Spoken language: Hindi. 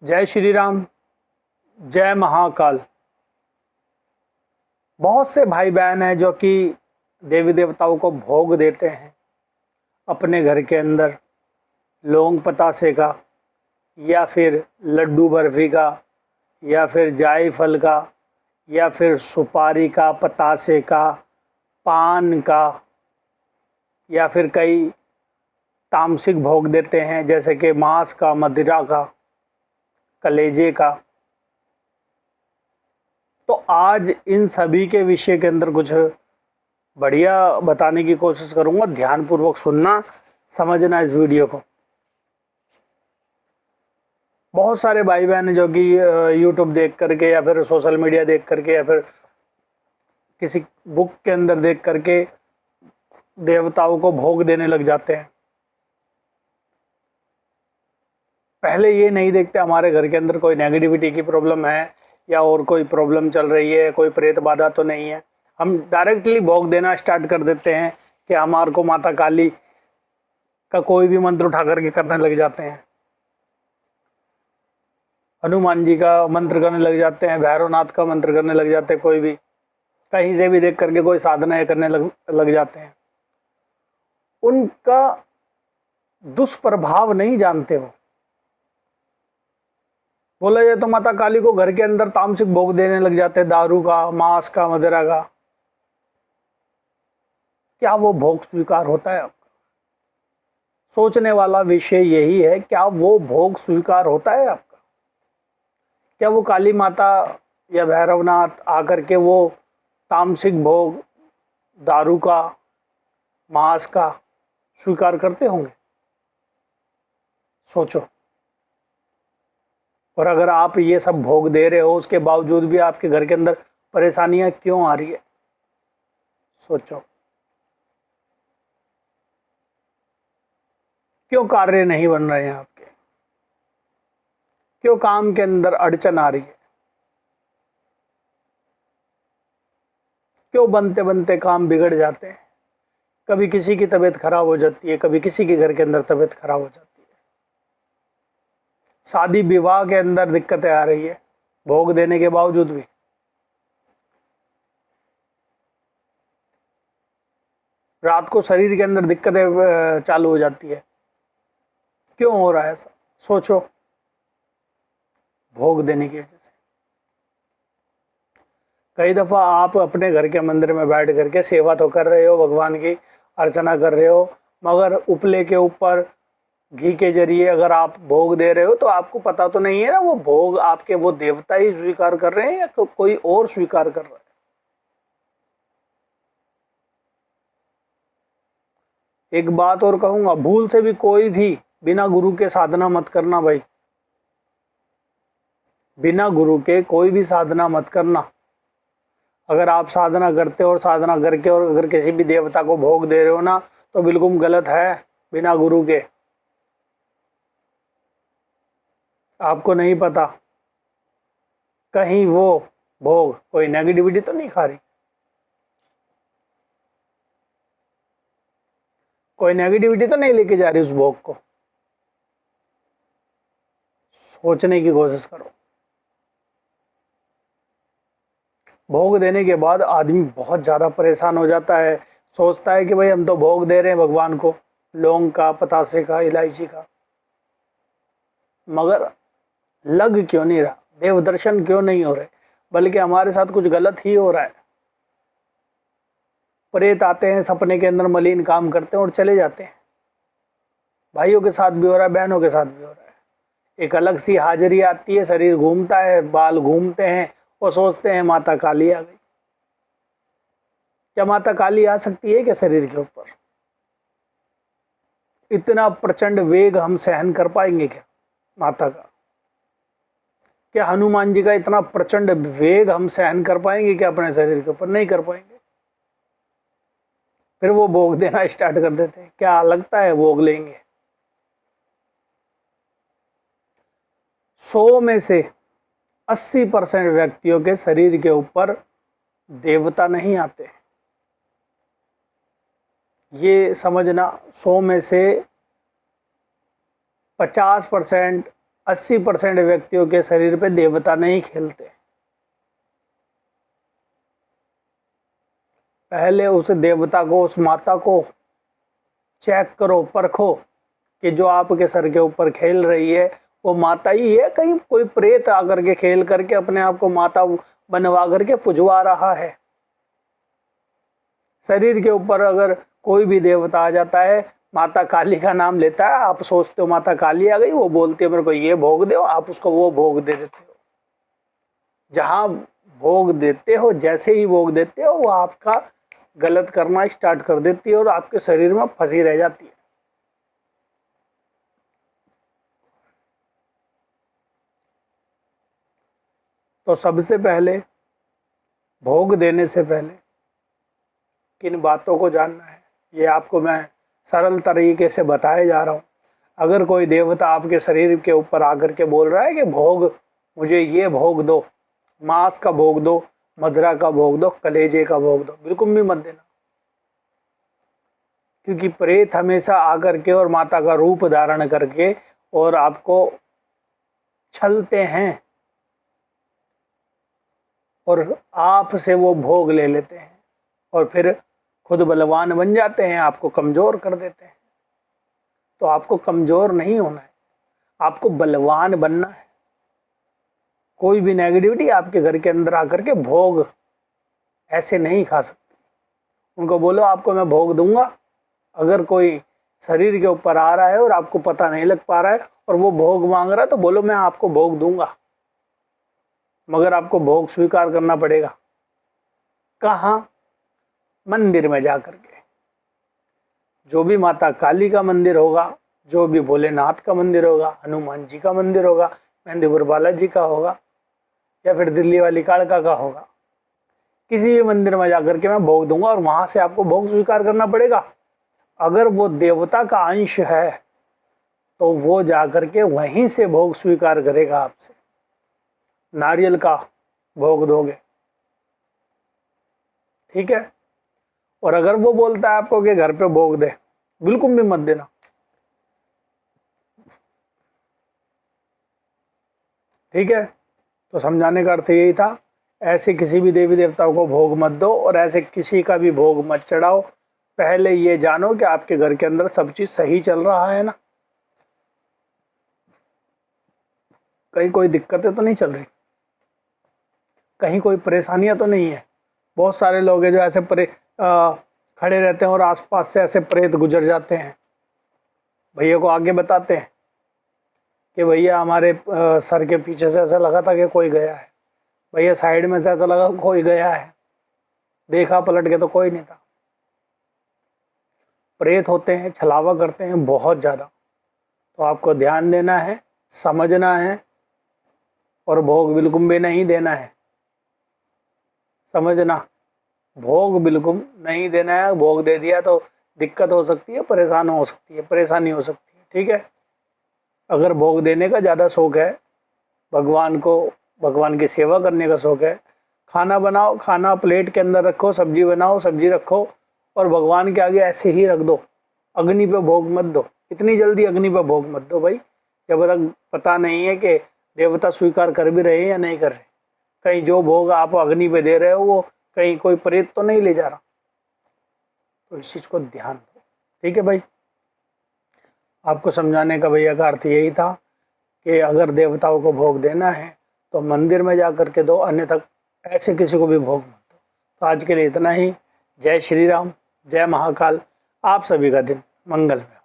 जय श्री राम, जय महाकाल। बहुत से भाई बहन हैं जो कि देवी देवताओं को भोग देते हैं अपने घर के अंदर, लौंग पतासे का या फिर लड्डू बर्फी का या फिर जायफल का या फिर सुपारी का, पतासे का, पान का, या फिर कई तामसिक भोग देते हैं जैसे कि मांस का, मदिरा का, कलेजे का। तो आज इन सभी के विषय के अंदर कुछ बढ़िया बताने की कोशिश करूंगा। ध्यानपूर्वक सुनना, समझना इस वीडियो को। बहुत सारे भाई बहन हैं जो कि यूट्यूब देख करके या फिर सोशल मीडिया देख करके या फिर किसी बुक के अंदर देख करके देवताओं को भोग देने लग जाते हैं। पहले ये नहीं देखते हमारे घर के अंदर कोई नेगेटिविटी की प्रॉब्लम है या और कोई प्रॉब्लम चल रही है, कोई प्रेत बाधा तो नहीं है। हम डायरेक्टली भोग देना स्टार्ट कर देते हैं कि हमारे को माता काली का कोई भी मंत्र उठा करके करने लग जाते हैं, हनुमान जी का मंत्र करने लग जाते हैं, भैरवनाथ का मंत्र करने लग जाते हैं, कोई भी कहीं से भी देख करके कोई साधना करने लग जाते हैं। उनका दुष्प्रभाव नहीं जानते हो। बोला जाए तो माता काली को घर के अंदर तामसिक भोग देने लग जाते हैं, दारू का, मांस का, मदिरा का। क्या वो भोग स्वीकार होता है आपका? सोचने वाला विषय यही है, क्या वो भोग स्वीकार होता है आपका? क्या वो काली माता या भैरवनाथ आकर के वो तामसिक भोग दारू का, मांस का स्वीकार करते होंगे? सोचो। और अगर आप ये सब भोग दे रहे हो, उसके बावजूद भी आपके घर के अंदर परेशानियां क्यों आ रही है? सोचो। क्यों कार्य नहीं बन रहे हैं आपके? क्यों काम के अंदर अड़चन आ रही है? क्यों बनते बनते काम बिगड़ जाते हैं? कभी किसी की तबीयत खराब हो जाती है, कभी किसी के घर के अंदर तबीयत खराब हो जाती है, शादी विवाह के अंदर दिक्कतें आ रही है भोग देने के बावजूद भी। रात को शरीर के अंदर दिक्कतें चालू हो जाती है। क्यों हो रहा है ऐसा? सोचो। भोग देने की वजह से। कई दफा आप अपने घर के मंदिर में बैठ करके सेवा तो कर रहे हो, भगवान की अर्चना कर रहे हो, मगर उपले के ऊपर घी के जरिए अगर आप भोग दे रहे हो तो आपको पता तो नहीं है ना वो भोग आपके वो देवता ही स्वीकार कर रहे हैं या कोई और स्वीकार कर रहा है। एक बात और कहूंगा, भूल से भी कोई भी बिना गुरु के साधना मत करना भाई। बिना गुरु के कोई भी साधना मत करना। अगर आप साधना करते हो और साधना करके और अगर किसी भी देवता को भोग दे रहे हो ना, तो बिल्कुल गलत है। बिना गुरु के आपको नहीं पता कहीं वो भोग कोई नेगेटिविटी तो नहीं खा रही, कोई नेगेटिविटी तो नहीं लेके जा रही उस भोग को। सोचने की कोशिश करो। भोग देने के बाद आदमी बहुत ज़्यादा परेशान हो जाता है, सोचता है कि भाई हम तो भोग दे रहे हैं भगवान को, लौंग का, पतासे का, इलायची का, मगर लग क्यों नहीं रहा? देव दर्शन क्यों नहीं हो रहे? बल्कि हमारे साथ कुछ गलत ही हो रहा है। प्रेत आते हैं सपने के अंदर, मलिन काम करते हैं और चले जाते हैं। भाइयों के साथ भी हो रहा है, बहनों के साथ भी हो रहा है। एक अलग सी हाजिरी आती है, शरीर घूमता है, बाल घूमते हैं और सोचते हैं माता काली आ गई। क्या माता काली आ सकती है क्या शरीर के ऊपर? इतना प्रचंड वेग हम सहन कर पाएंगे क्या माता का? क्या हनुमान जी का इतना प्रचंड वेग हम सहन कर पाएंगे क्या अपने शरीर के ऊपर? नहीं कर पाएंगे। फिर वो भोग देना स्टार्ट कर देते हैं। क्या लगता है भोग लेंगे? 100 में से 80% व्यक्तियों के शरीर के ऊपर देवता नहीं आते। ये समझना, 100 में से 50% 80% व्यक्तियों के शरीर पे देवता नहीं खेलते। पहले उस देवता को, उस माता को चेक करो, परखो कि जो आपके सर के ऊपर खेल रही है वो माता ही है, कहीं कोई प्रेत आकर के खेल करके अपने आप को माता बनवा करके पुजवा रहा है। शरीर के ऊपर अगर कोई भी देवता आ जाता है, माता काली का नाम लेता है, आप सोचते हो माता काली आ गई, वो बोलती है मेरे को ये भोग दो, आप उसको वो भोग दे देते हो। जहां भोग देते हो, जैसे ही भोग देते हो, वो आपका गलत करना स्टार्ट कर देती है और आपके शरीर में फंसी रह जाती है। तो सबसे पहले भोग देने से पहले किन बातों को जानना है, ये आपको मैं सरल तरीके से बताए जा रहा हूँ। अगर कोई देवता आपके शरीर के ऊपर आकर के बोल रहा है कि भोग, मुझे ये भोग दो, मांस का भोग दो, मदिरा का भोग दो, कलेजे का भोग दो, बिल्कुल भी मत देना। क्योंकि प्रेत हमेशा आकर के और माता का रूप धारण करके और आपको छलते हैं और आपसे वो भोग ले लेते हैं और फिर खुद बलवान बन जाते हैं, आपको कमज़ोर कर देते हैं। तो आपको कमज़ोर नहीं होना है, आपको बलवान बनना है। कोई भी नेगेटिविटी आपके घर के अंदर आकर के भोग ऐसे नहीं खा सकती। उनको बोलो आपको मैं भोग दूंगा। अगर कोई शरीर के ऊपर आ रहा है और आपको पता नहीं लग पा रहा है और वो भोग मांग रहा है, तो बोलो मैं आपको भोग दूंगा, मगर आपको भोग स्वीकार करना पड़ेगा। कहाँ? मंदिर में जा करके। जो भी माता काली का मंदिर होगा, जो भी भोलेनाथ का मंदिर होगा, हनुमान जी का मंदिर होगा, मेहंदीपुर बालाजी का होगा, या फिर दिल्ली वाली कालका का होगा, किसी भी मंदिर में जाकर के मैं भोग दूंगा और वहां से आपको भोग स्वीकार करना पड़ेगा। अगर वो देवता का अंश है तो वो जाकर के वहीं से भोग स्वीकार करेगा आपसे। नारियल का भोग दोगे, ठीक है। और अगर वो बोलता है आपको कि घर पे भोग दे, बिल्कुल भी मत देना, ठीक है। तो समझाने का अर्थ यही था, ऐसे किसी भी देवी देवताओं को भोग मत दो और ऐसे किसी का भी भोग मत चढ़ाओ। पहले ये जानो कि आपके घर के अंदर सब चीज सही चल रहा है ना, कहीं कोई दिक्कतें तो नहीं चल रही, कहीं कोई परेशानियां तो नहीं है। बहुत सारे लोग हैं जो ऐसे खड़े रहते हैं और आसपास से ऐसे प्रेत गुजर जाते हैं, भैया को आगे बताते हैं कि भैया हमारे सर के पीछे से ऐसा लगा था कि कोई गया है, भैया साइड में से ऐसा लगा कोई गया है, देखा पलट के तो कोई नहीं था। प्रेत होते हैं, छलावा करते हैं बहुत ज़्यादा। तो आपको ध्यान देना है, समझना है और भोग बिल्कुल भी नहीं देना है। समझना, भोग बिल्कुल नहीं देना है। भोग दे दिया तो दिक्कत हो सकती है, परेशान हो सकती है, परेशानी हो सकती है, ठीक है। अगर भोग देने का ज़्यादा शौक़ है, भगवान को, भगवान की सेवा करने का शौक़ है, खाना बनाओ, खाना प्लेट के अंदर रखो, सब्जी बनाओ, सब्जी रखो और भगवान के आगे ऐसे ही रख दो। अग्नि पे भोग मत दो, इतनी जल्दी अग्नि पे भोग मत दो भाई, जब तक पता नहीं है कि देवता स्वीकार कर भी रहे हैं या नहीं कर रहे। कहीं जो भोग आप अग्नि पे दे रहे हो वो कहीं कोई प्रेत तो नहीं ले जा रहा। तो इस चीज़ को ध्यान दो, ठीक है भाई। आपको समझाने का भैया का अर्थ यही था कि अगर देवताओं को भोग देना है तो मंदिर में जा कर के दो, अन्यथा ऐसे किसी को भी भोग मत दो। तो आज के लिए इतना ही। जय श्री राम, जय महाकाल। आप सभी का दिन मंगलमय।